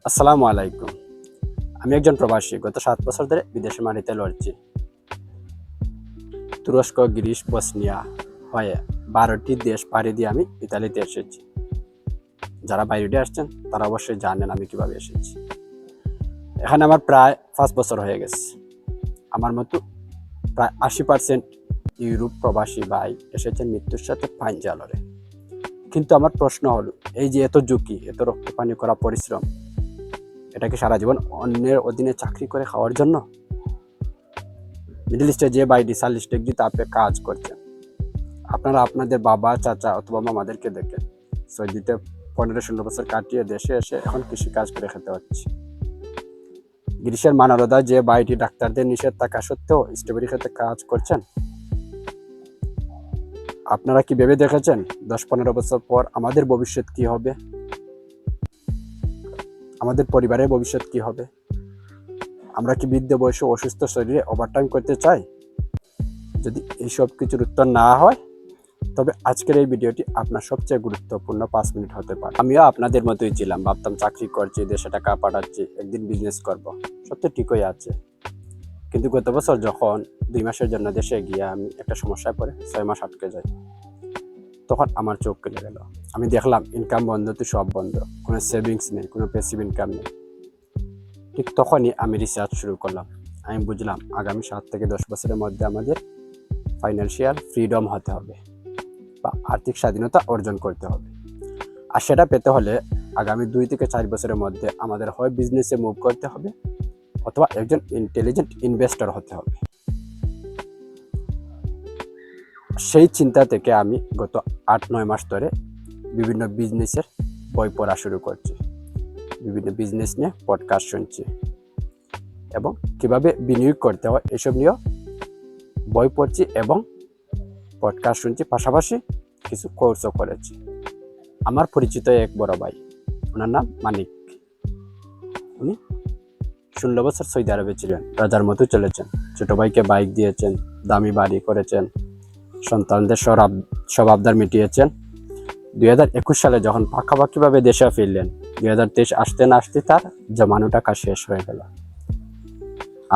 আসসালামু আলাইকুম। আমি একজন প্রবাসী। গত ৭ বছর ধরে বিদেশের মাটিতে লড়ছি। তুরস্ক, গ্রিস, বসনিয়া হয়ে ১২টি দেশ পাড়ি দিয়ে আমি ইতালিতে এসেছি। যারা বাইরে আসছেন তারা অবশ্যই জানেন আমি কিভাবে এসেছি। এখানে আমার প্রায় ৫ বছর হয়ে গেছে। আমার মতো প্রায় ৮০% ইউরোপ প্রবাসী ভাই এসেছেন মৃত্যুর সাথে পাঞ্জা লড়ে। কিন্তু আমার প্রশ্ন হলো, এই যে এত ঝুঁকি, এত রক্তপানি করা পরিশ্রম, এটা কি সারা জীবন অন্যের অধীনে চাকরি করে খাওয়ার জন্য? মিডল ইস্টে যে বাইডি সার্ভিস ডিগ্রি তাপে কাজ করছেন, আপনারা আপনাদের বাবা, চাচা অথবা মামাদেরকে দেখেন সৌদিতে ১৫-১৬ বছর কাটিয়ে দেশে এসে এখন কৃষিকাজ করে খেতে হচ্ছে। গ্রীষ্মের মানরদা যে বাড়িটি ডাক্তারদের নিষেধ থাকা সত্ত্বেও স্ট্রবেরি খেতে কাজ করছেন, আপনারা কি ভেবে দেখেছেন ১০-১৫ বছর পর আমাদের ভবিষ্যৎ কি হবে? আমাদের পরিবারের ভবিষ্যৎ কি হবে? আমরা কি বৃদ্ধ বয়সে অসুস্থ শরীরে ওভারটাইম করতে চাই? যদি এইসব কিছুর উত্তর না হয়, তবে আজকের এই ভিডিওটি আপনার সবচেয়ে গুরুত্বপূর্ণ ৫ মিনিট হতে পারে। আমিও আপনাদের মতোই ছিলাম, ভাবতাম চাকরি করছি, দেশে টাকা পাঠাচ্ছি, একদিন বিজনেস করব, সব তো ঠিকই আছে। কিন্তু গত বছর যখন ২ মাসের জন্য দেশে গিয়ে আমি একটা সমস্যায় পড়ে ৬ মাস আটকে যাই, তখন আমার চোখ খুলে গেল। আমি দেখলাম ইনকাম বন্ধ তো সব বন্ধ, কোনো সেভিংস নেই, কোনো প্যাসিভ ইনকাম নেই। ঠিক তখনই আমি রিসার্চ শুরু করলাম। আমি বুঝলাম আগামী ৭ থেকে ১০ বছরের মধ্যে আমাদের ফাইন্যান্সিয়াল ফ্রিডম হতে হবে বা আর্থিক স্বাধীনতা অর্জন করতে হবে। আর সেটা পেতে হলে আগামী ২ থেকে ৪ বছরের মধ্যে আমাদের হয় বিজনেসে মুভ করতে হবে অথবা একজন ইন্টেলিজেন্ট ইনভেস্টর হতে হবে। সেই চিন্তা থেকে আমি গত ৮-৯ মাস ধরে বিভিন্ন বিজনেসের বই পড়া শুরু করছি, বিভিন্ন বিজনেস নিয়ে পডকাস্ট শুনছি এবং কীভাবে বিনিয়োগ করতে হয় এসব নিয়েও বই পড়ছি এবং পডকাস্ট শুনছি, পাশাপাশি কিছু কোর্সও করেছি। আমার পরিচিত এক বড় ভাই, ওনার নাম মানিক। উনি ১৬ বছর সৌদি আরবে ছিলেন, রাজার মতো চলেছেন। ছোট ভাইকে বাইক দিয়েছেন, দামি বাড়ি করেছেন, সন্তানদের সব আবদার মিটিয়েছেন। ২০২১ সালে যখন পাকাপাকিভাবে দেশে ফিরলেন, ২০২৩ আসতে না আসতে তার জমানো টাকা শেষ হয়ে গেল।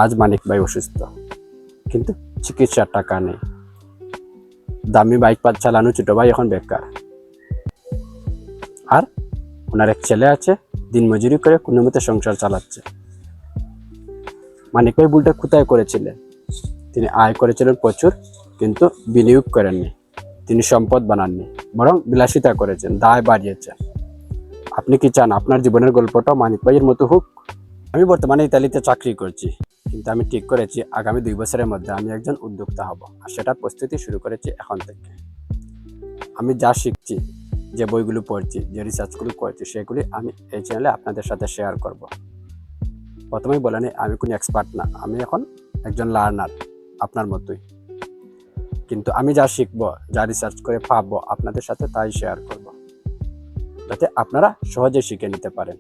আজ মানিক ভাই অসুস্থ, কিন্তু চিকিৎসার টাকা নেই। দামি বাইক চালানো ছোট ভাই এখন বেকার। আর ওনার এক ছেলে আছে, দিনমজুরি করে কোনো মতে সংসার চালাচ্ছে। মানিক ভাই ভুলটা কোথায় করেছিলেন? তিনি আয় করেছিলেন প্রচুর, কিন্তু বিনিয়োগ করেননি। তিনি সম্পদ বানাননি, বরং বিলাসিতা করেছেন, দায় বাড়িয়েছেন। আপনি কি চান আপনার জীবনের গল্পটা মানিক ভাইয়ের মতো হোক? আমি বর্তমানে ইতালিতে চাকরি করছি, কিন্তু আমি ঠিক করেছি আগামী ২ বছরের মধ্যে আমি একজন উদ্যোক্তা হব, আর সেটার প্রস্তুতি শুরু করেছি এখন থেকে। আমি যা শিখছি, যে বইগুলো পড়ছি, যে রিসার্চগুলো করছি, সেগুলি আমি এই চ্যানেলে আপনাদের সাথে শেয়ার করব। প্রথমেই বলে নিই, আমি কোনো এক্সপার্ট না, আমি এখন একজন লার্নার, আপনার মতোই। কিন্তু আমি যা শিখবো, যা রিসার্চ করে পাবো, আপনাদের সাথে তাই শেয়ার করব, যাতে আপনারা সহজে শিখে নিতে পারেন।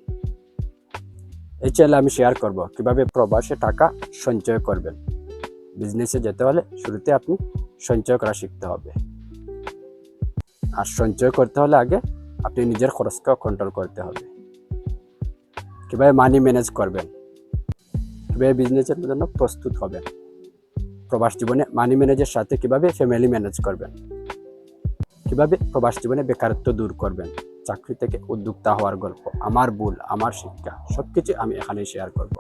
এই চ্যানেলে আমি শেয়ার করব কিভাবে প্রবাসে টাকা সঞ্চয় করবেন। বিজনেসে যেতে হলে শুরুতে আপনি সঞ্চয় করা শিখতে হবে, আর সঞ্চয় করতে হলে আগে আপনি নিজের খরচকে কন্ট্রোল করতে হবে। কিভাবে মানি ম্যানেজ করবেন, কিভাবে বিজনেসের জন্য প্রস্তুত হবেন, প্রবাস জীবনে মানি ম্যানেজের সাথে কিভাবে ফ্যামিলি ম্যানেজ করবেন, কিভাবে প্রবাস জীবনে বেকারত্ব দূর করবেন, চাকরি থেকে উদ্যোক্তা হওয়ার গল্প, আমার ভুল, আমার শিক্ষা, সবকিছু আমি এখানেই শেয়ার করব।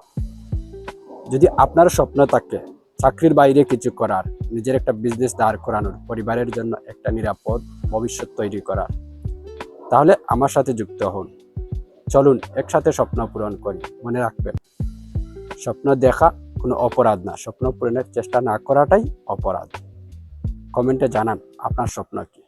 যদি আপনার স্বপ্ন থাকে চাকরির বাইরে কিছু করার, নিজের একটা বিজনেস দাঁড় করানোর, পরিবারের জন্য একটা নিরাপদ ভবিষ্যৎ তৈরি করার, তাহলে আমার সাথে যুক্ত হন। চলুন একসাথে স্বপ্ন পূরণ করি। মনে রাখবেন, স্বপ্ন দেখা কোনো অপরাধ না, স্বপ্ন পূরণের চেষ্টা না করাটাই অপরাধ। কমেন্টে জানান আপনার স্বপ্ন কি।